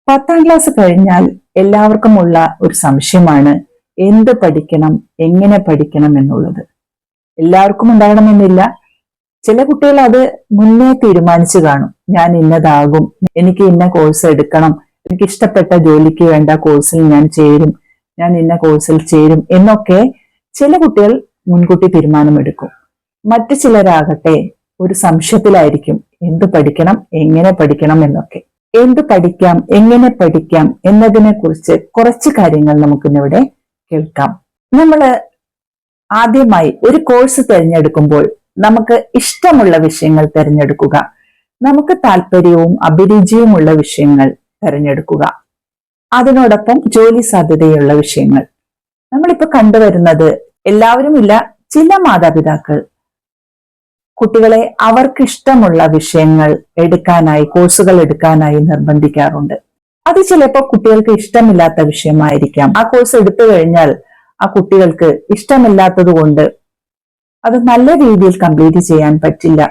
10ാം class കഴിഞ്ഞാൽ എല്ലാവർക്കുമുള്ള ഒരു സംശയമാണ് എന്ത് പഠിക്കണം, എങ്ങനെ പഠിക്കണം എന്നുള്ളത്. എല്ലാവർക്കും ഉണ്ടാകണമെന്നില്ല. ചില കുട്ടികൾ അത് മുന്നേ തീരുമാനിച്ചു കാണും. ഞാൻ ഇന്നതാകും, എനിക്ക് ഇന്ന കോഴ്സ് എടുക്കണം, എനിക്ക് ഇഷ്ടപ്പെട്ട ജോലിക്ക് വേണ്ട കോഴ്സിൽ ഞാൻ ചേരും, ഞാൻ ഇന്ന കോഴ്സിൽ ചേരും എന്നൊക്കെ ചില കുട്ടികൾ മുൻകൂട്ടി തീരുമാനമെടുക്കും. മറ്റു ചിലരാകട്ടെ ഒരു സംശയത്തിലായിരിക്കും എന്ത് പഠിക്കണം, എങ്ങനെ പഠിക്കണം എന്നൊക്കെ. എന്ത് പഠിക്കാം, എങ്ങനെ പഠിക്കാം എന്നതിനെ കുറിച്ച് കുറച്ച് കാര്യങ്ങൾ നമുക്കിന്നിവിടെ കേൾക്കാം. നമ്മൾ ആദ്യമായി ഒരു കോഴ്സ് തിരഞ്ഞെടുക്കുമ്പോൾ നമുക്ക് ഇഷ്ടമുള്ള വിഷയങ്ങൾ തിരഞ്ഞെടുക്കുക. നമുക്ക് താല്പര്യവും അഭിരുചിയുമുള്ള വിഷയങ്ങൾ തിരഞ്ഞെടുക്കുക. അതിനോടൊപ്പം ജോലി സാധ്യതയുള്ള വിഷയങ്ങൾ. നമ്മളിപ്പോ കണ്ടുവരുന്നത്, എല്ലാവരും ഇല്ല, ചില മാതാപിതാക്കൾ കുട്ടികളെ അവർക്ക് ഇഷ്ടമുള്ള വിഷയങ്ങൾ എടുക്കാനായി, കോഴ്സുകൾ എടുക്കാനായി നിർബന്ധിക്കാറുണ്ട്. അത് ചിലപ്പോൾ കുട്ടികൾക്ക് ഇഷ്ടമില്ലാത്ത വിഷയമായിരിക്കാം. ആ കോഴ്സ് എടുത്തു കഴിഞ്ഞാൽ ആ കുട്ടികൾക്ക് ഇഷ്ടമില്ലാത്തത് കൊണ്ട് അത് നല്ല രീതിയിൽ കംപ്ലീറ്റ് ചെയ്യാൻ പറ്റില്ല.